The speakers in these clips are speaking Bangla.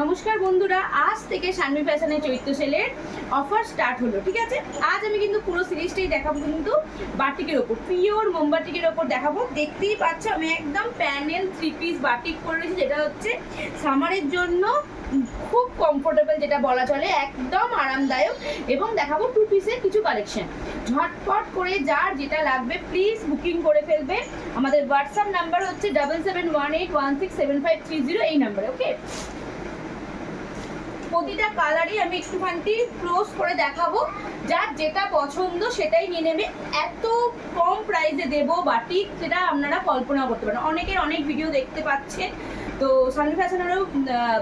নমস্কার বন্ধুরা, আজ থেকে শানভি ফ্যাশনের চৈত্র সেলের অফার স্টার্ট হলো। ঠিক আছে, আজ আমি কিন্তু পুরো সিরিজটাই দেখাবো, কিন্তু বাটিকের ওপর, পিওর মোমবাটিকের ওপর দেখাবো। দেখতেই পাচ্ছ আমি একদম প্যানেল 3 পিস বাটিক করে রয়েছি, যেটা হচ্ছে সামারের জন্য খুব কমফোর্টেবল, যেটা বলা চলে একদম আরামদায়ক। এবং দেখাবো 2 পিসের কিছু কালেকশন। ঝটপট করে যার যেটা লাগবে প্লিজ বুকিং করে ফেলবে। আমাদের হোয়াটসঅ্যাপ নাম্বার হচ্ছে 7718167530, এই নাম্বারে। ওকে, প্রতিটা কালারই আমি একটুখানি ক্লোজ করে দেখাবো, যার যেটা পছন্দ সেটাই নিয়ে নেবে। এত কম প্রাইসে দেবো বাটিক, সেটা আপনারা কল্পনা করতে পারেন। অনেকের অনেক ভিডিও দেখতে পাচ্ছেন, তো শানভি ফ্যাশনেরও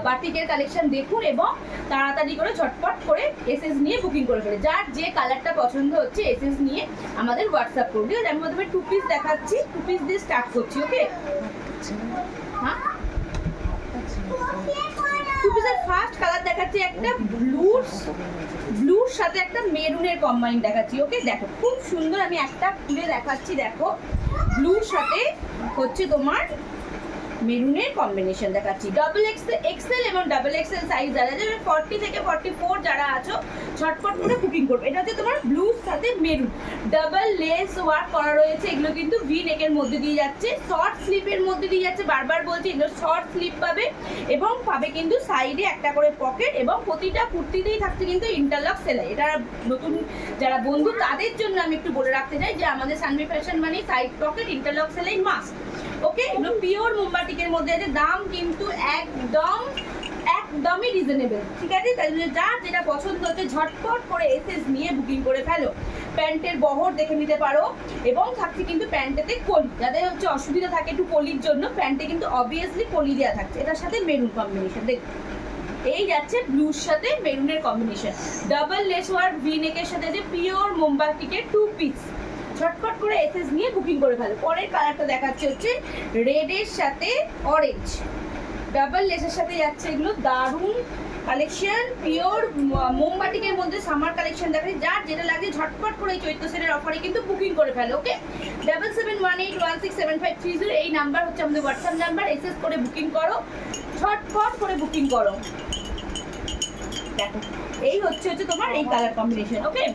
বাটিকের কালেকশন দেখুন এবং তাড়াতাড়ি করে ঝটপট করে এসএস নিয়ে বুকিং করে ফেলে। যার যে কালারটা পছন্দ হচ্ছে এসএস নিয়ে আমাদের হোয়াটসঅ্যাপ করুন। ঠিক আছে, আমি প্রথমে 2 পিস দেখাচ্ছি, 2 পিস দিয়ে স্টার্ট করছি। ওকে, হ্যাঁ, 2 পিসের ফার্স্ট কালার দেখাচ্ছি একটা ব্লুর সাথে একটা মেরুনের কম্বাইন দেখাচ্ছি। ওকে, দেখো খুব সুন্দর, আমি একটা খুলে দেখাচ্ছি। দেখো, ব্লুর সাথে হচ্ছে তোমার মেরুনের কম্বিনেশন দেখাচ্ছি। ডাবল এক্সেল এবং ডাবল এক্সেল সাইজ যারা আছে, 40 থেকে 44 যারা আছো ঝটপট করে বুকিং করবে। এটা হচ্ছে তোমার ব্লুর সাথে মেরুন, ডাবল লেস ওয়ার্ক করা রয়েছে। এগুলো কিন্তু ভি নেকের মধ্যে দিয়ে যাচ্ছে, শর্ট স্লিপের মধ্যে দিয়ে যাচ্ছে। বারবার বলছি, এগুলো শর্ট স্লিপ পাবে এবং পাবে কিন্তু সাইডে একটা করে পকেট, এবং প্রতিটা কুর্তিতেই থাকছে কিন্তু ইন্টারলক সেলাই। এটা নতুন যারা বন্ধু তাদের জন্য আমি একটু বলে রাখতে চাই যে আমাদের শানভি ফ্যাশন মানে সাইড পকেট ইন্টারলক সেলাই মাস্ট। ওকে, এগুলো পিওর মোমবাটিকের মধ্যে আছে, দাম কিন্তু একদমই রিজনেবল। ঠিক আছে, তাই জন্য যার যেটা পছন্দ হচ্ছে ঝটপট করে এসএস নিয়ে বুকিং করে ফেলো। প্যান্টের বহর দেখে নিতে পারো, এবং থাকছে কিন্তু প্যান্টেতে কলি, যাদের হচ্ছে অসুবিধা থাকে একটু কলির জন্য, প্যান্টে কিন্তু অবভিয়াসলি কলি দেওয়া থাকছে। এটার সাথে মেরুন কম্বিনেশন দেখ, এই যাচ্ছে ব্লুর সাথে মেরুনের combination, double lace work V নেকের সাথে যে পিওর মোমবাটিকের 2 পিস। ঝটপট করে এসএস নিয়ে বুকিং করে ফেলো। পরের কালারটা দেখাচ্ছে হচ্ছে রেডের সাথে অরেঞ্জ, ডাবল লেসের সাথে যাচ্ছে। এগুলো দারুণ কালেকশন, পিওর মোমবাটিকের মধ্যে সামার কালেকশন দেখাচ্ছি। যার যেটা লাগে ঝটপট করে এই চৈত্র সেলের অফারে কিন্তু বুকিং করে ফেলো। ওকে, 7718167530, এই নাম্বার হচ্ছে আমাদের হোয়াটসঅ্যাপ নাম্বার। এসএস করে বুকিং করো, ঝটপট করে বুকিং করো। দেখো, এই হচ্ছে তোমার এই কালার কম্বিনেশন। ওকে,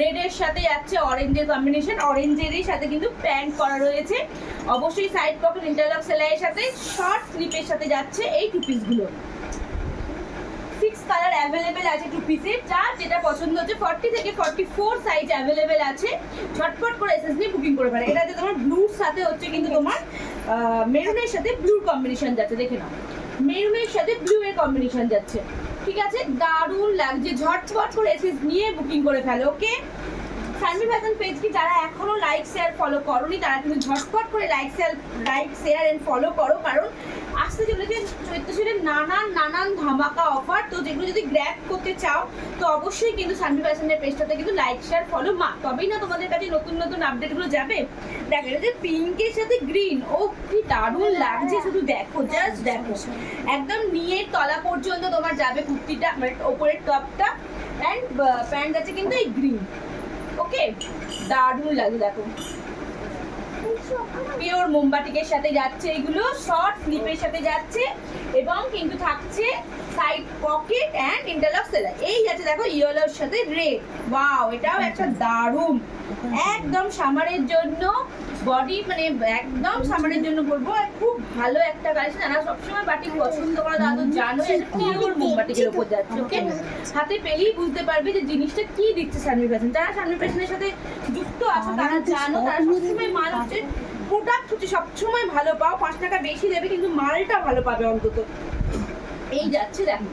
রেডের সাথে যাচ্ছে অরেঞ্জের কম্বিনেশন, অরেঞ্জেরই সাথে কিন্তু প্যান্ট করা রয়েছে, অবশ্যই সাইড পকেট ইন্টারলক সেলাইয়ের সাথে শর্ট স্লিপের সাথে যাচ্ছে এই 2 পিসগুলো। 6 কালার অ্যাভেলেবেল আছে 2 পিসের, যার যেটা পছন্দ হচ্ছে 40 থেকে 44 সাইজ অ্যাভেলেবেল আছে। ঝটপট করে এসএস নিয়ে বুকিং করে ফেলে। এটা তোমার ব্লুর সাথে হচ্ছে কিন্তু তোমার মেরুনের সাথে ব্লুর কম্বিনেশন যাচ্ছে। দেখে নাও, মেরুনের সাথে ব্লু এর কম্বিনেশন যাচ্ছে। ঠিক আছে, দারুণ লাগছে। ঝটপট করে এসএস নিয়ে বুকিং করে ফেলো। ওকে, শানভি ফ্যাশন পেজকে যারা এখনো লাইক শেয়ার ফলো করোনি, তারা কিন্তু ঝটপট করে লাইক শেয়ার এন্ড ফলো করো, কারণ আসতে চলেছে চৈত্র সেলের নানান ধামাকা অফার। তো যেগুলো যদি গ্র্যাব করতে চাও তো অবশ্যই কিন্তু শানভি ফ্যাশনের পেজটাতে কিন্তু লাইক শেয়ার ফলো তবেই না তোমাদের কাছে নতুন নতুন আপডেটগুলো যাবে। দেখো, এটা যে পিঙ্কের সাথে গ্রিন, ও কি দারুণ লাগছে, শুধু দেখো, জাস্ট দেখো, একদম নিয়ের তলা পর্যন্ত তোমার যাবে কুর্তিটা, মানে ওপরের টপটা, অ্যান্ড প্যান্ট আছে কিন্তু এই গ্রিন। ওকে, দারুণ লাগে। দেখো, পিওর মোমবাটিকের সাথে যাচ্ছে, এগুলো শর্ট স্লিপের সাথে যাচ্ছে, এবং কিন্তু থাকছে সাইড পকেট অ্যান্ড ইন্টারলক সেলাই। এই যাচ্ছে দেখো ইয়েলোর সাথে রেড, ওয়াও, এটাও একটা দারুণ, একদম সামারের জন্য বডি, মানে একদম সামারের জন্য বলবো খুব ভালো একটা কালেকশন। যারা সবসময় বাটিক পছন্দ করা দাদু জানো, পিওর মোমবাটিকের উপর যাচ্ছে। ওকে, হাতে পেলেই বুঝতে পারবে যে জিনিসটা কি দিচ্ছে শানভি ফ্যাশন। যারা শানভি ফ্যাশনের সাথে যুক্ত আছো তারা জানো, তারা সবসময় মাল হচ্ছে প্রোডাক্ট হচ্ছে সবসময় ভালো পাও, 5 টাকা বেশি দেবে কিন্তু মালটা ভালো পাবে অন্তত। এই যাচ্ছে দেখো,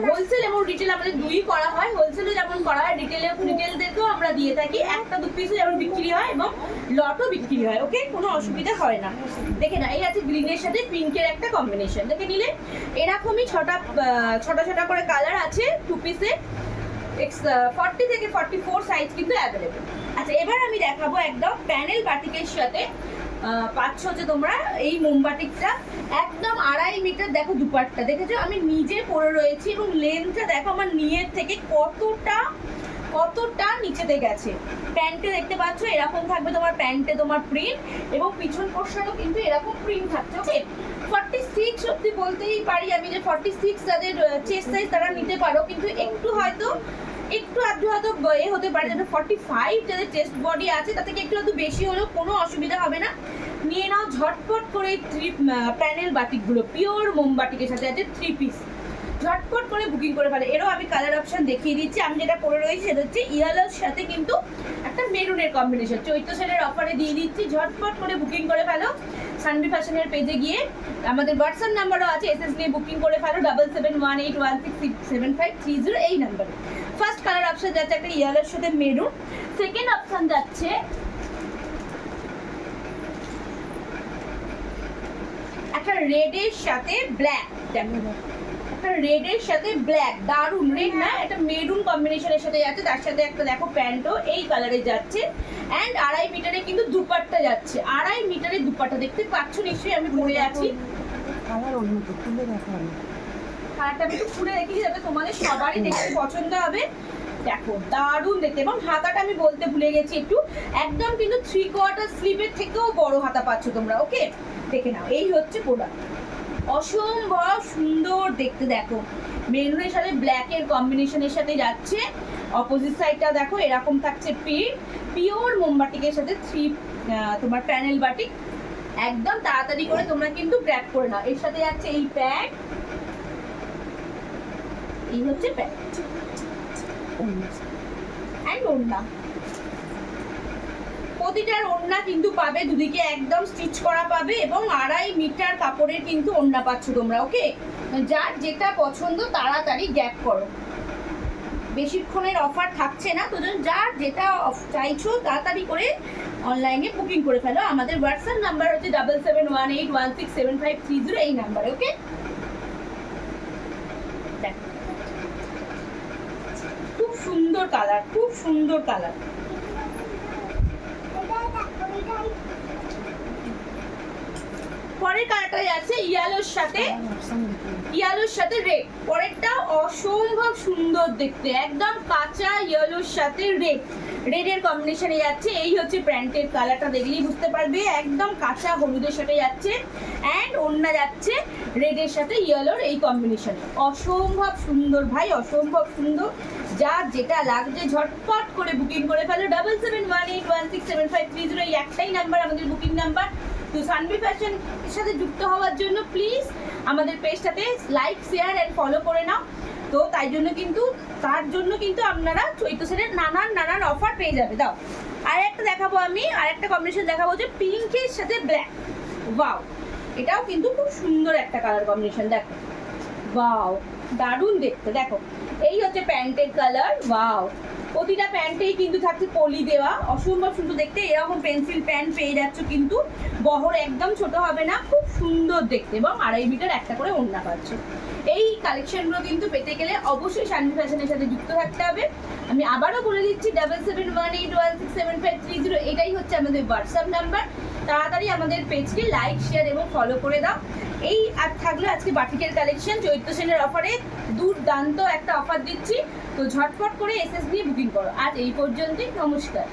হোলসেল এবং রিটেল আমাদের দুই করা হয়। হোলসেলও যেমন করা হয়, রিটেলদেরকেও আমরা দিয়ে থাকি। 1-2 পিসও যেমন বিক্রি হয় এবং লটও বিক্রি হয়। ওকে, কোনো অসুবিধা হয় না। দেখে না, এই আছে গ্রিনের সাথে পিঙ্কের একটা কম্বিনেশন। দেখে নিলে এরকমই ছটা করে কালার আছে 2 পিসে। 40 থেকে 44 সাইজ কিন্তু অ্যাভেলেবেল। আচ্ছা, এবার আমি দেখাবো একদম প্যানেল বাটিকের সাথে পাচ্ছ যে তোমরা এই মোমবাটিকটা একদম 2.5 মিটার। দেখো দুপাট্টা দেখেছো, আমি নিজে পরে রয়েছি, এবং লেন্থটা দেখো আমার নিয়ের থেকে কতটা নিচেতে গেছে। প্যান্টে দেখতে পাচ্ছ এরকম থাকবে তোমার প্যান্টে তোমার প্রিন্ট, এবং পিছন পোর্শনও কিন্তু এরকম প্রিন্ট থাকছে। ওকে, 46 অব্দি বলতেই পারি আমি যে 46 যাদের চেস্ট সাইজ তারা নিতে পারো, কিন্তু একটু হয়তো একটু আধটু হয়তো হতে পারে, যেটা 45 যাদের চেস্ট বডি আছে তাতে একটু হয়তো বেশি হলেও কোনো অসুবিধা হবে না। নিয়ে নাও ঝটপট করে প্যানেল বাটিকগুলো, পিওর মোমবাটিকের সাথে আছে 3 পিস, ঝটপট করে বুকিং করে ফেলে। এরও আমি কালার অপশন দেখিয়ে দিচ্ছি। আমি যেটা পরে রয়েছি সেটা হচ্ছে ইয়েলোর সাথে কিন্তু একটা মেরুনের কম্বিনেশন, চৈত্র সেলের অফারে দিয়ে দিচ্ছি, ঝটপট করে বুকিং করে ফেলো। সানভি ফ্যাশনের পেজে গিয়ে আমাদের হোয়াটসঅ্যাপ নাম্বারও আছে, এসএস নিয়ে বুকিং করে ফেলো 7718167530 এই নাম্বারে। ফার্স্ট কালার অপশন যাচ্ছে একটা ইয়েলোর সাথে মেরুন, সেকেন্ড অপশন যাচ্ছে একটা রেডের সাথে ব্ল্যাক, দেখো একটা রেডের সাথে ব্ল্যাক, দারুন রেড না, এটা মেরুন কম্বিনেশনের সাথে যাচ্ছে, তার সাথে একটা দেখো প্যান্টও এই কালারে যাচ্ছে, অ্যান্ড 2.5 মিটারে কিন্তু দুপাট্টা যাচ্ছে, 2.5 মিটারে দুপাট্টা দেখতে পাচ্ছ নিশ্চয়ই, আমি পরে আছি কালার অন্য তো খুলে দেখানো, কালারটা আমি একটু খুলে রেখেছি যাতে তোমাদের সবারই দেখতে পছন্দ হবে। দেখো দারুণ দেখতে, এবং হাতাটা আমি বলতে ভুলে গেছি একটু, একদম কিন্তু 3/4 স্লিভের থেকেও বড় হাতা পাচ্ছ তোমরা। ওকে, দেখে নাও, এই হচ্ছে প্রোডাক্ট, অসম্ভব সুন্দর দেখতে। দেখো মেরুনের সাথে ব্ল্যাকের কম্বিনেশনের সাথে যাচ্ছে, অপোজিট সাইডটা দেখো এরকম থাকছে পিওর মোমবাটিকের সাথে তোমার প্যানেল বাটিক, একদম তাড়াতাড়ি করে তোমরা কিন্তু গ্র্যাব করে নাও। এর সাথে যাচ্ছে এই প্যান্ট, এই হচ্ছে প্যান্ট অ্যান্ড ওড়না, প্রতিটার ওড়না কিন্তু পাবে দুদিকে একদম স্টিচ করা পাবে, এবং 2.5 মিটার কাপড়ের কিন্তু ওড়না পাচ্ছ তোমরা। ওকে, যার যেটা পছন্দ তাড়াতাড়ি গ্যাপ করো, বেশিক্ষণের অফার থাকছে না, তো যার যেটা চাইছো তাড়াতাড়ি করে অনলাইনে বুকিং করে ফেলো। আমাদের হোয়াটসঅ্যাপ নাম্বার হচ্ছে 7718167530 এই নাম্বারে। ওকে, খুব সুন্দর কালার, খুব সুন্দর কালার। পরের কালারটা আছে ইয়েলোর সাথে রেড, পরেরটা অসম্ভব সুন্দর দেখতে, একদম কাঁচা ইয়েলোর সাথে রেডের কম্বিনেশনে যাচ্ছে। এই হচ্ছে প্যান্টের কালারটা, দেখলেই বুঝতে পারবে একদম কাঁচা হলুদের সাথে যাচ্ছে, অ্যান্ড ওড়না যাচ্ছে রেডের সাথে ইয়েলোর এই কম্বিনেশনে, অসম্ভব সুন্দর ভাই, অসম্ভব সুন্দর। যার যেটা লাগছে ঝটপট করে বুকিং করে ফেলো 7718167530 এই একটাই নাম্বার আমাদের বুকিং নাম্বার। তো সানভি ফ্যাশন এর সাথে যুক্ত হওয়ার জন্য প্লিজ আমাদের পেজটাতে লাইক শেয়ার এন্ড ফলো করে নাও। তো তাই জন্য কিন্তু তার জন্য কিন্তু আপনারা চৈত্র সেলের নানান অফার পেয়ে যাবে। দাও আর একটা দেখাবো, আমি আর একটা কম্বিনেশন দেখাবো যে পিঙ্কের সাথে ব্ল্যাক, ওয়াও এটাও কিন্তু খুব সুন্দর একটা কালার কম্বিনেশন, দেখো ওয়াও দারুণ দেখতে। দেখো এই হচ্ছে প্যান্টের কালার, ওয়াও প্রতিটা প্যান্টেই কিন্তু থাকছে পলি দেওয়া, অসম্ভব সুন্দর দেখতে। এরকম পেন্সিল প্যান্ট পেয়ে যাচ্ছ, কিন্তু বহর একদম ছোট হবে না, খুব সুন্দর দেখতে, এবং 2.5 মিটার একটা করে ওড়না পাচ্ছ। এই কালেকশনগুলো কিন্তু পেতে গেলে অবশ্যই সানভি ফ্যাশনের সাথে যুক্ত থাকতে হবে। আমি আবারও বলে দিচ্ছি 7718167530 এটাই হচ্ছে আমাদের হোয়াটসঅ্যাপ নাম্বার। তাড়াতাড়ি আমাদের পেজকে লাইক শেয়ার এবং ফলো করে দাও। এই আর থাকলো আজকে বাটিকের কালেকশন, চৈত্র সেলের অফারে দুর্দান্ত একটা অফার দিচ্ছি, তো ঝটপট করে এসএস নিয়ে বুকিং করো। আজ এই পর্যন্তই, নমস্কার।